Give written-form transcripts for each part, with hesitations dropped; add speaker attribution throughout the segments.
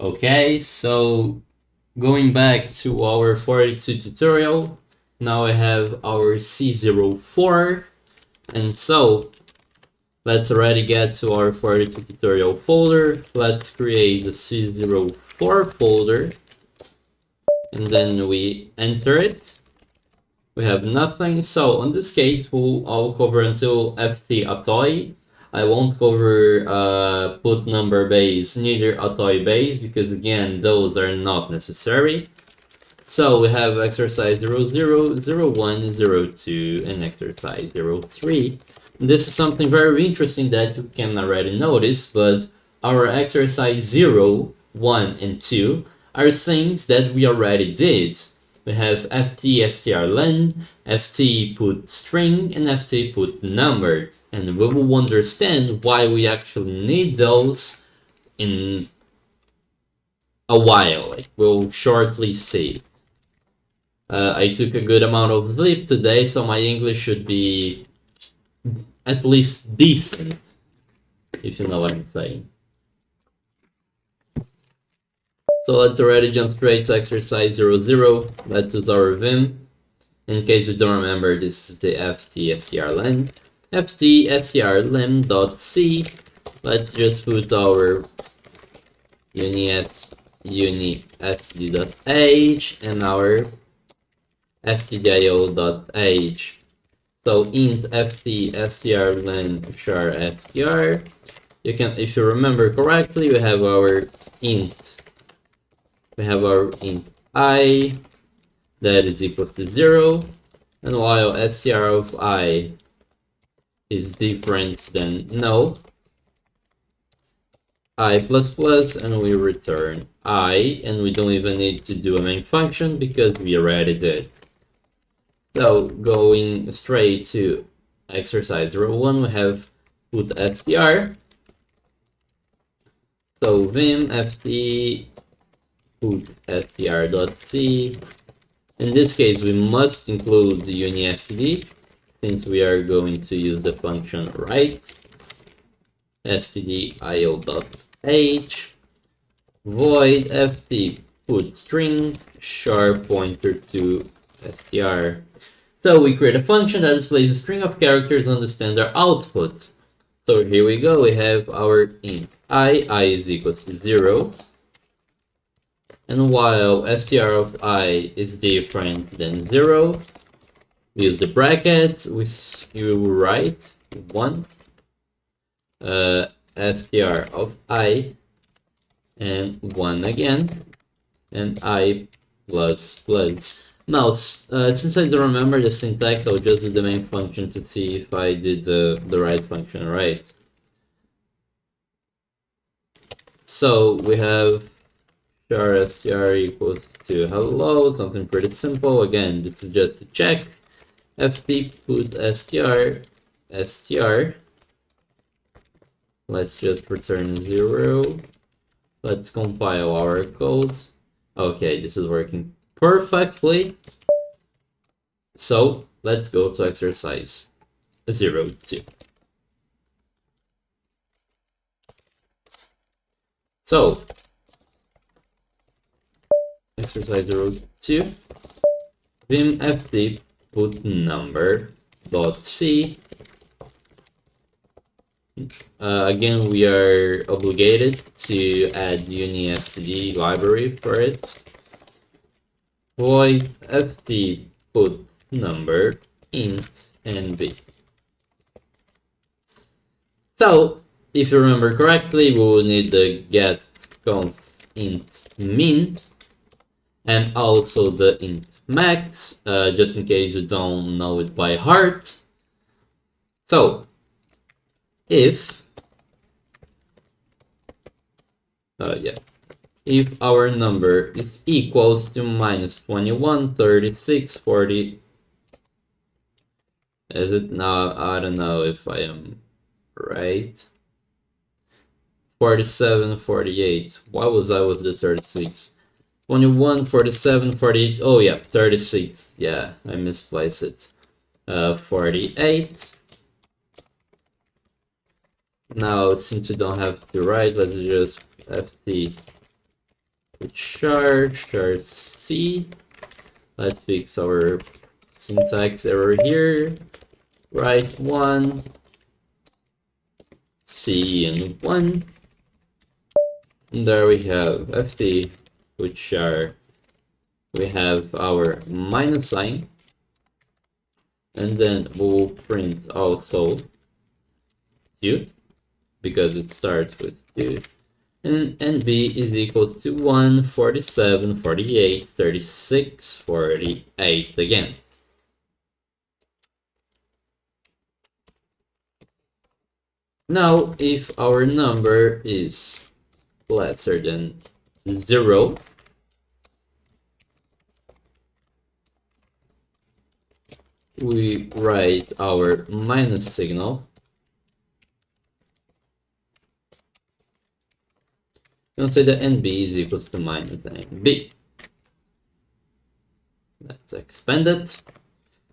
Speaker 1: Okay, so going back to our 42 tutorial, now I have our C04, and so let's already get to our 42 tutorial folder. Let's create the C04 folder, and then we enter it. We have nothing, so in this case I'll cover until ft atoy. I won't cover put number base, neither atoy base, because again those are not necessary. So we have exercise 00, 01, 02, and exercise 03. This is something very interesting that you can already notice, but our exercise 0, 1, and 2 are things that we already did. We have ft_strlen, ft put string, and ft put number. And we will understand why we actually need those in a while. Like we'll shortly see. I took a good amount of sleep today, so my English should be at least decent, if you know what I'm saying. So let's already jump straight to exercise 00. Let's use our Vim. In case you don't remember, this is the ft_strlen. ft_strlen.c. Let's just put our uni_sd.h and our stdio.h. So int ft_strlen char_str. You can, if you remember correctly, we have our int. We have our int I that is equal to 0, and while str of I is different than no, I++, and we return I, and we don't even need to do a main function because we already did. So going straight to exercise 01, we have put str. So vim ft put str.c. In this case, we must include the uni_std since we are going to use the function write. stdio.h void ft put string sharp pointer to str. So we create a function that displays a string of characters on the standard output. So here we go, we have our int I is equals to 0. And while str of I is different than 0, we use the brackets, you write 1, str of I, and 1 again, and I plus plus. Now, since I don't remember the syntax, I'll just do the main function to see if I did the right function right. So we have char str equals to hello, something pretty simple. Again, this is just to check. ft put str. Let's just return 0. Let's compile our code. Okay, this is working perfectly. So let's go to exercise 02. So exercise 02, vim ft put number dot c. Again, we are obligated to add uni_std library for it. Void ft put number int and b. So if you remember correctly, we will need the get conf int min and also the int max, just in case you don't know it by heart. So if if our number is equals to minus 21, 36, 40, is it now? I don't know if I am right. 47, 48. Why was I with the 36? 21, 47, 48. Oh yeah, 36. Yeah, I misplaced it. 48. Now, since you don't have to write, let's just ft char C. Let's fix our syntax error here. Write 1, C and 1. And there we have ft, which are, we have our minus sign. And then we'll print also 2, because it starts with 2. And NB is equal to 1, 47, 48, 36, 48 again. Now, if our number is lesser than 0, we write our minus signal. We'll say that NB is equals to minus NB. Let's expand it.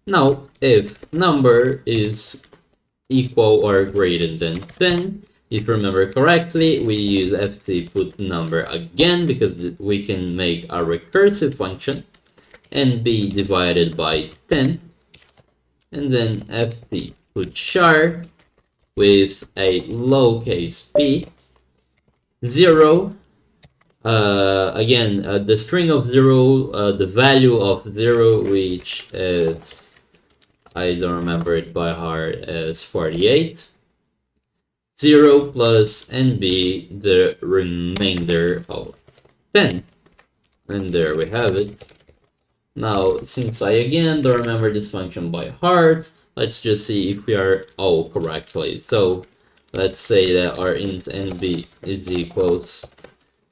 Speaker 1: Now, if number is equal or greater than 10, if you remember correctly, we use ft put number again because we can make a recursive function NB divided by 10, and then ft put char with a lowercase p 0. Again, the string of 0, the value of 0, which is, I don't remember it by heart, as 48. 0 plus NB, the remainder of 10. And there we have it. Now, since I again don't remember this function by heart, let's just see if we are all correctly. So let's say that our int NB is equals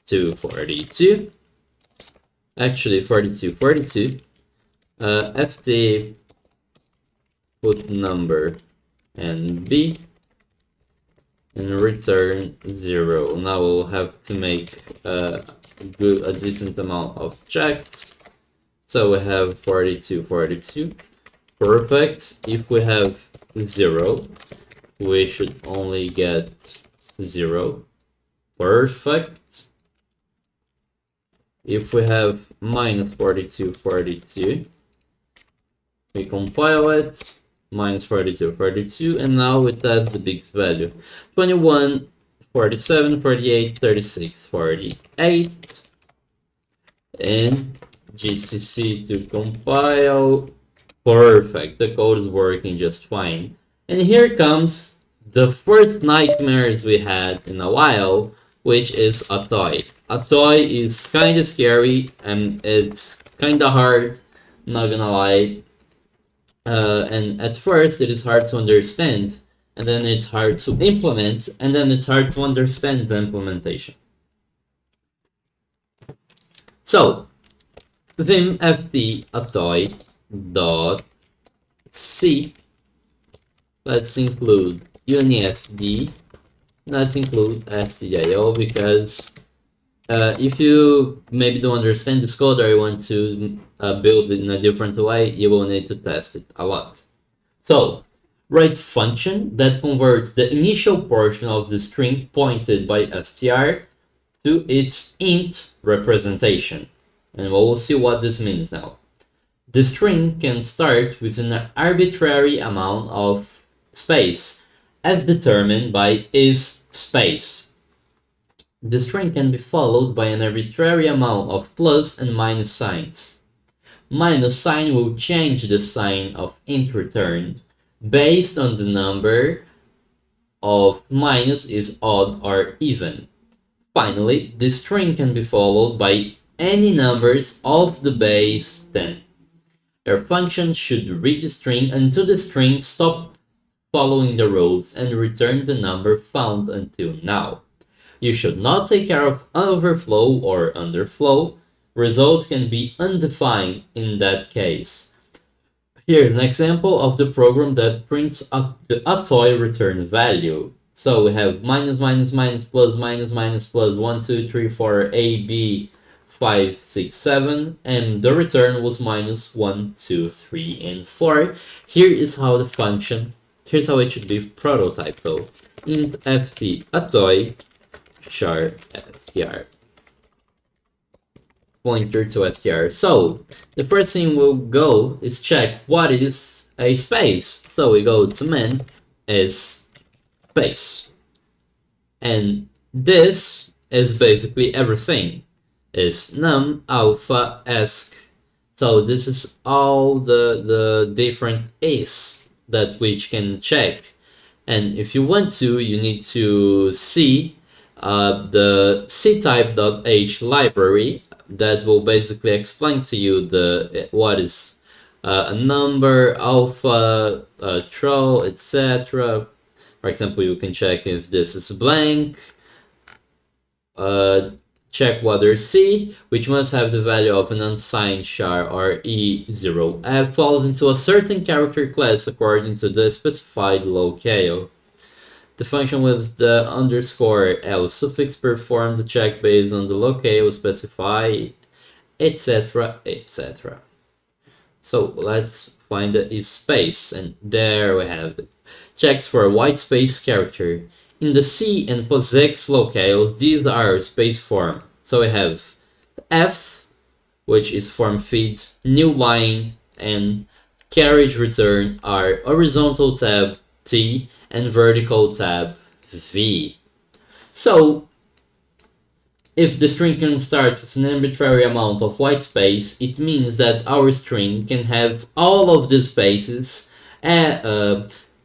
Speaker 1: to 42. Actually, 42. ft put number NB and return 0. Now we'll have to make a decent amount of checks. So we have 42. Perfect. If we have 0, we should only get 0. Perfect. If we have minus 42, we compile it, minus 42, and now it has the biggest value. 21, 47, 48, 36, 48. And GCC to compile. Perfect, the code is working just fine. And here comes the first nightmares we had in a while, which is a toy. A toy is kinda scary and it's kinda hard, not gonna lie. And at first it is hard to understand, and then it's hard to implement, and then it's hard to understand the implementation. So, vim ft atoy dot c. Let's include unisd. Let's include stdio because if you maybe don't understand this code or you want to build it in a different way, you will need to test it a lot. So, write function that converts the initial portion of the string pointed by str to its int representation. And we'll see what this means now. The string can start with an arbitrary amount of space as determined by isSpace. The string can be followed by an arbitrary amount of plus and minus signs. Minus sign will change the sign of int returned based on the number of minus is odd or even. Finally, the string can be followed by any numbers of the base 10. Your function should read the string until the string stops following the rows and return the number found until now. You should not take care of overflow or underflow. Result can be undefined in that case. Here's an example of the program that prints the toy return value. So we have minus, plus, 1, 2, 3, 4, A, B, 5, 6, 7, and the return was minus 1, 2, 3, and 4. Here is how the function, here's how it should be prototyped. So int ft atoy char str. pointer to str. So the first thing we'll go is check what is a space. So we go to min is space. And this is basically everything. It's num, alpha, esc. So this is all the different is that which can check. And if you want to, you need to see the ctype.h library that will basically explain to you what is a number, alpha, troll, etc. For example, you can check if this is blank, check whether C, which must have the value of an unsigned char or E0F, falls into a certain character class according to the specified locale. The function with the underscore L suffix performs the check based on the locale specified, etc., etc. So let's find the space, and there we have it. Checks for a white space character. In the C and POSIX locales, these are space form. So we have F, which is form feed, new line, and carriage return are horizontal tab T and vertical tab V. So if the string can start with an arbitrary amount of white space, it means that our string can have all of the spaces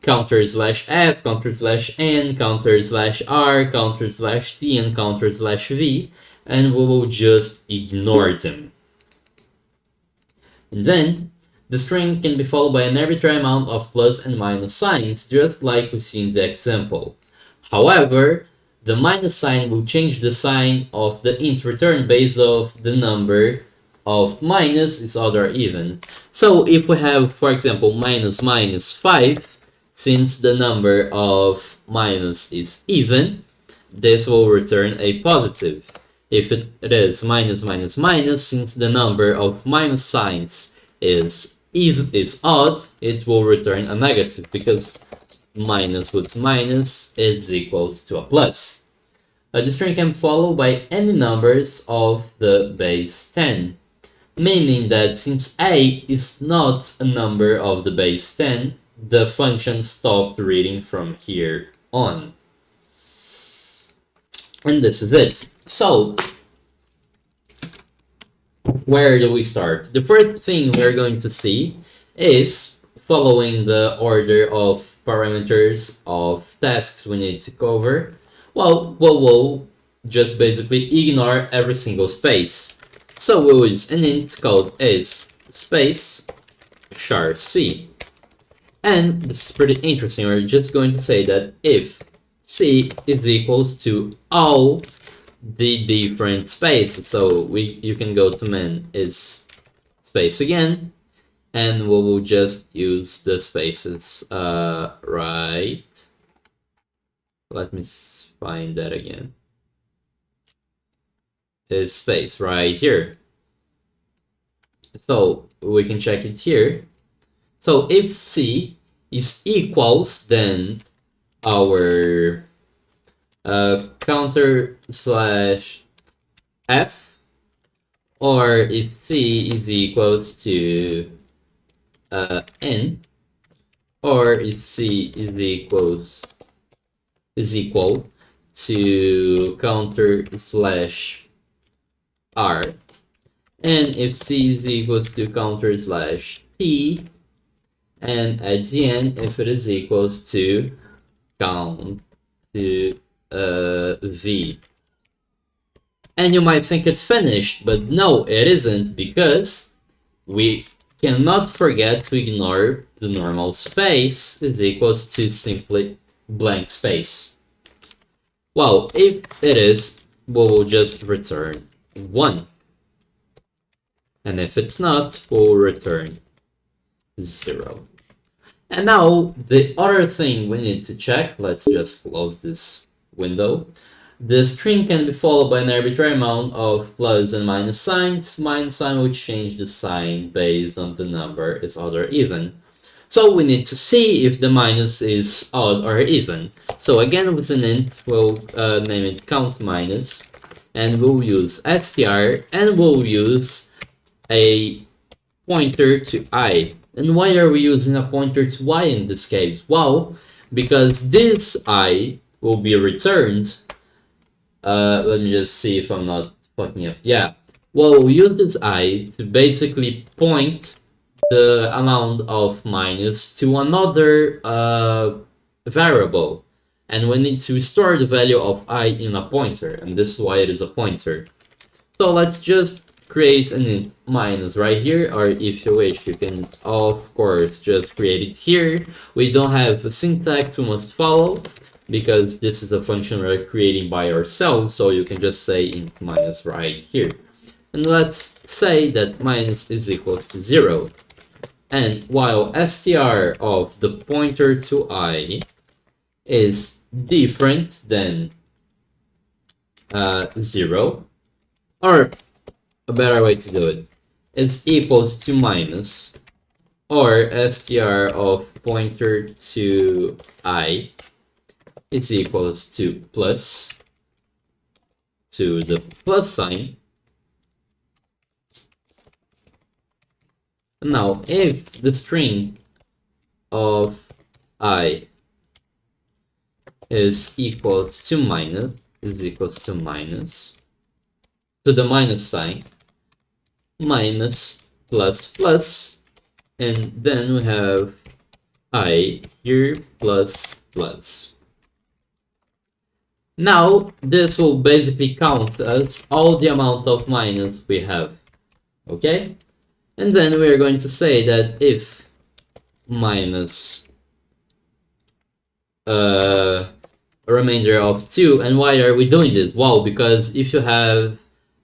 Speaker 1: counter slash f, counter slash n, counter slash r, counter slash t, and counter slash v, and we will just ignore them. And then the string can be followed by an arbitrary amount of plus and minus signs, just like we see in the example. However, the minus sign will change the sign of the int return based off the number of minus is odd or even. So if we have, for example, minus minus 5, since the number of minus is even, this will return a positive. If it is minus minus minus, since the number of minus signs is odd, it will return a negative, because minus with minus is equals to a plus. The string can follow by any numbers of the base 10, meaning that since a is not a number of the base 10, the function stopped reading from here on. And this is it. So, where do we start? The first thing we're going to see is following the order of parameters of tasks we need to cover. Well, we'll just basically ignore every single space. So we'll use an int called is space char c. And this is pretty interesting. We're just going to say that if c is equals to all the different spaces, so you can go to min is space again, and we will just use the spaces right. Let me find that again. Is space right here. So we can check it here. So if c is equals, then our counter slash f, or if c is equals to n, or if c is equal to counter slash r, and if c is equals to counter slash t, and at the end if it is equals to count to v. And you might think it's finished, but no, it isn't, because we cannot forget to ignore the normal space is equals to simply blank space. Well, if it is, we will just return 1. And if it's not, we'll return 0. And now, the other thing we need to check, let's just close this window. The string can be followed by an arbitrary amount of plus and minus signs. Minus sign will change the sign based on the number is odd or even. So we need to see if the minus is odd or even. So again, with an int, we'll name it count minus. and we'll use str, and we'll use a pointer to I. And why are we using a pointer to I in this case? Well, because this I will be returned. Let me just see if I'm not fucking up. Yeah. Well, we'll use this I to basically point the amount of minus to another variable. And we need to store the value of I in a pointer. And this is why it is a pointer. So let's just create an int minus right here, or if you wish, you can of course just create it here. We don't have a syntax we must follow because this is a function we're creating by ourselves, so you can just say int minus right here. And let's say that minus is equals to 0. And while str of the pointer to I is different than 0, or a better way to do it is equals to minus, or str of pointer to I is equals to plus, to the plus sign. Now, if the string of I is equals to minus, to the minus sign, minus plus plus, and then we have I here plus plus. Now this will basically count as all the amount of minus we have, okay? And then we are going to say that if minus a remainder of 2, and why are we doing this? Well, because if you have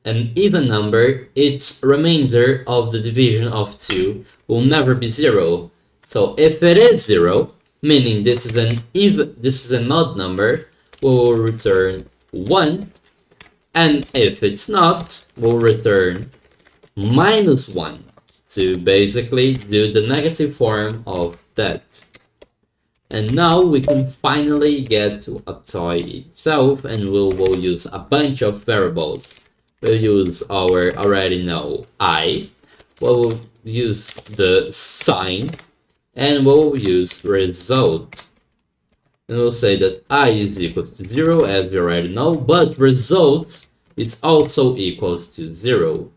Speaker 1: an even number, its remainder of the division of 2 will never be 0. So if it is 0, meaning this is an odd number, we'll return 1, and if it's not, we'll return minus 1 to basically do the negative form of that. And now we can finally get to a toy itself, and we'll use a bunch of variables. We'll use our already know I, we'll use the sign, and we'll use result. And we'll say that I is equals to 0, as we already know, but result is also equals to 0.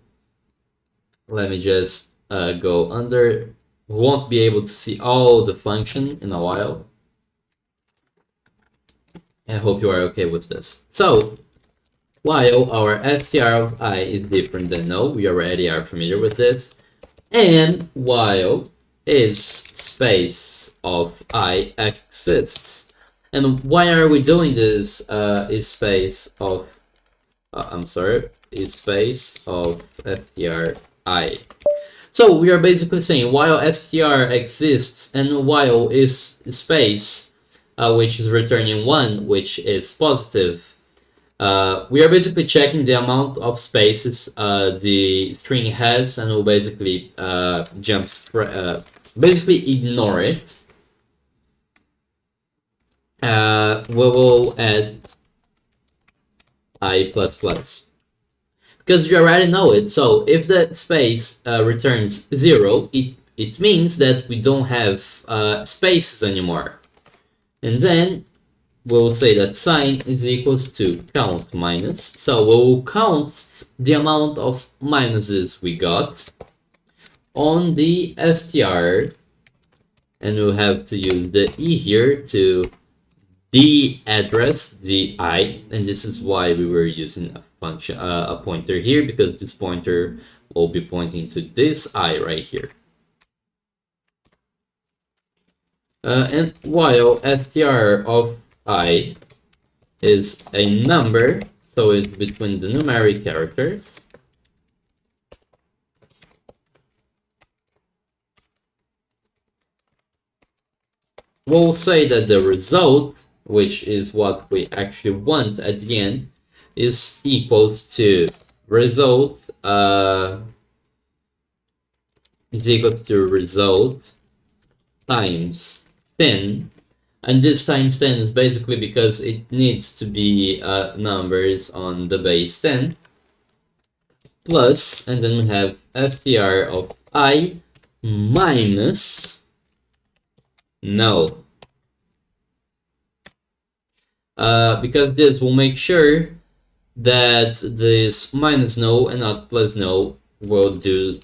Speaker 1: Let me just go under. We won't be able to see all the function in a while. I hope you are okay with this. So, while our str of I is different than no, we already are familiar with this, and while is space of I exists. And why are we doing this? Is space of is space of str I. So we are basically saying while str exists and while is space, which is returning 1, which is positive, we are basically checking the amount of spaces the string has, and we'll basically basically ignore it. We will add I plus plus, because you already know it. So if the space returns 0, it means that we don't have spaces anymore. And then we'll say that sign is equals to count minus. So we'll count the amount of minuses we got on the str, and we'll have to use the e here to de-address the I, and this is why we were using a function, a pointer here, because this pointer will be pointing to this I right here. And while str of I is a number, so it's between the numeric characters, we'll say that the result, which is what we actually want at the end, is equals to result is equal to result times 10 And this times 10 is basically because it needs to be numbers on the base 10 plus, and then we have str of I minus no. Because this will make sure that this minus no and not plus no will do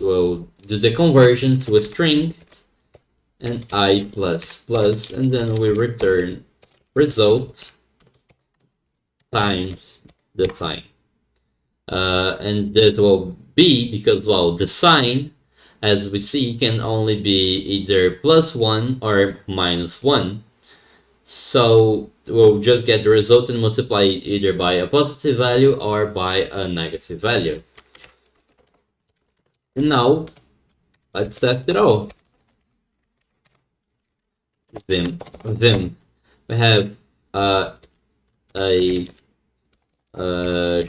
Speaker 1: the conversion to a string, and I plus plus, and then we return result times the sign. And that will be because, well, the sign, as we see, can only be either +1 or -1. So we'll just get the result and multiply it either by a positive value or by a negative value. And now, let's test it all. Vim. We have a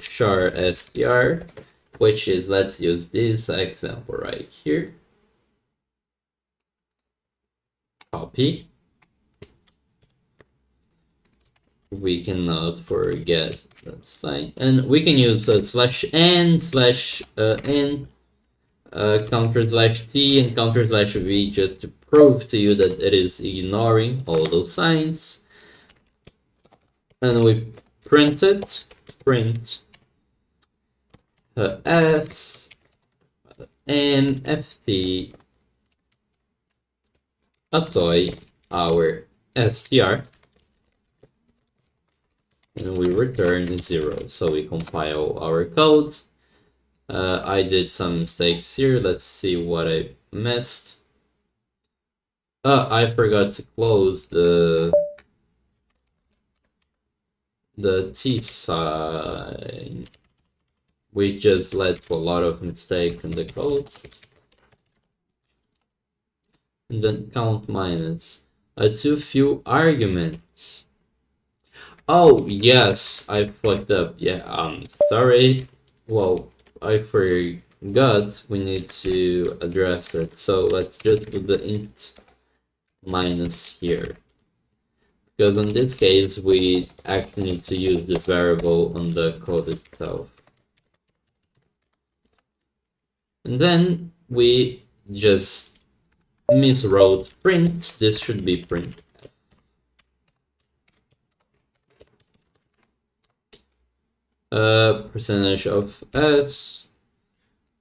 Speaker 1: char str, which is, let's use this example right here. Copy. We cannot forget that sign, and we can use /n/n counter/t and counter/v just to prove to you that it is ignoring all those signs. And we print it, print s and ft atoy our str, and we return 0. So we compile our code. I did some mistakes here. Let's see what I missed. I forgot to close the T sign. We just led to a lot of mistakes in the code. And then count minus. Too few arguments. Oh, yes, I fucked up. Yeah, sorry. Well, I forgot we need to address it. So let's just put the int minus here. Because in this case, we actually need to use the variable on the code itself. And then we just miswrote print. This should be print. Percentage of s.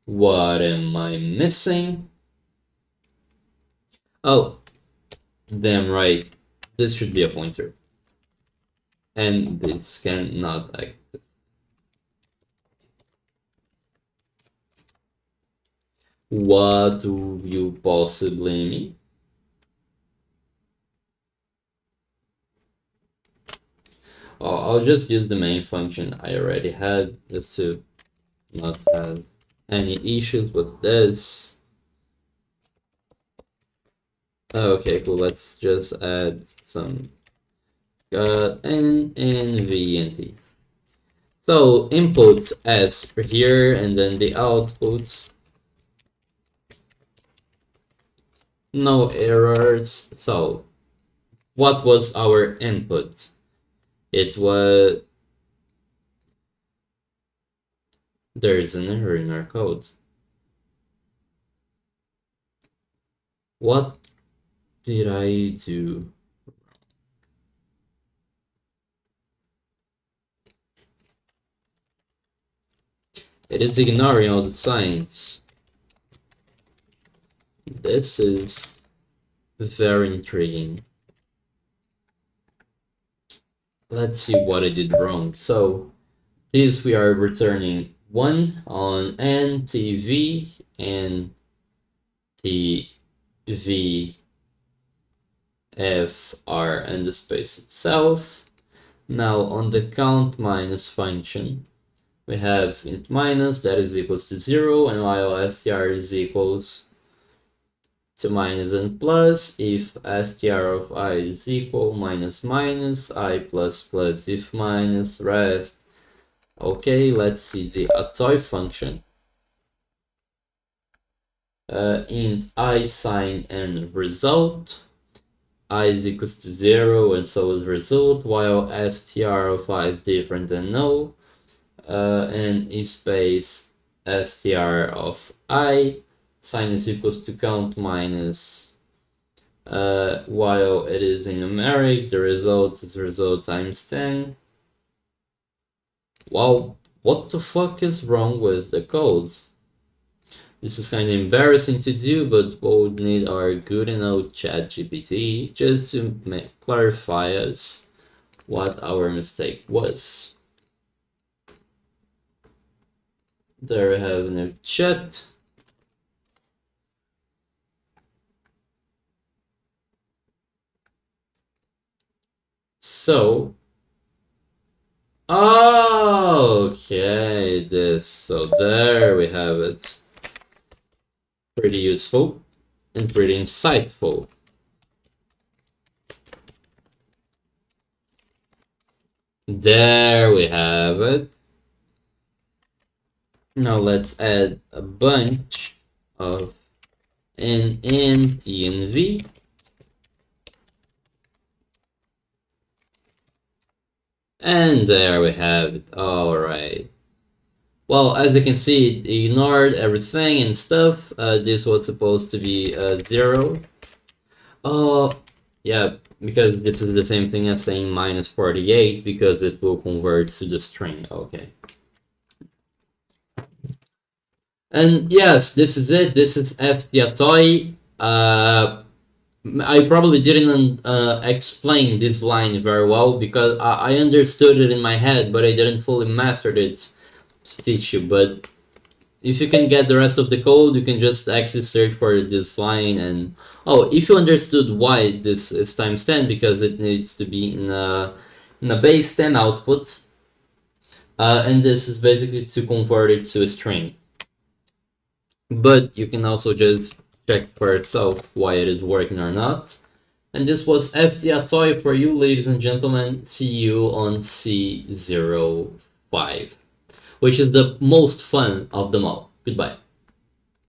Speaker 1: What am I missing? Oh, damn right. This should be a pointer. And this cannot act. What do you possibly mean? I'll just use the main function I already had just to not have any issues with this. Okay, cool. Let's just add some n and v and t. So input s here, and then the output. No errors. So what was our input? It was... There is an error in our code. What did I do? It is ignoring all the signs. This is very intriguing. Let's see what I did wrong. So this we are returning 1 on NTV and the VFR and the space itself. Now on the count minus function, we have int minus that is equals to 0, and while str is equals to minus and plus if str of I is equal minus minus I plus plus if minus rest. Okay, let's see the atoy function. Int I sign and result. I is equals to 0 and so is result, while str of I is different than no, and in space str of I, sign is equals to count minus, while it is in numeric, the result is result times 10. Wow, what the fuck is wrong with the code? This is kind of embarrassing to do, but we'll need our good and old ChatGPT just to clarify us what our mistake was. There we have a new chat. So, okay, so there we have it. Pretty useful and pretty insightful. There we have it. Now let's add a bunch of N, T, and V. And there we have it. Alright. Well, as you can see, it ignored everything and stuff. This was supposed to be 0. Oh, yeah, because this is the same thing as saying minus 48, because it will convert to the string. Okay. And yes, this is it. This is FTATOI. I probably didn't explain this line very well because I understood it in my head, but I didn't fully master it to teach you. But if you can get the rest of the code, you can just actually search for this line. And oh, if you understood why this is times 10, because it needs to be in a base 10 output, and this is basically to convert it to a string. But you can also just check for yourself why it is working or not. And this was FTATOI for you, ladies and gentlemen. See you on C05, which is the most fun of them all. Goodbye.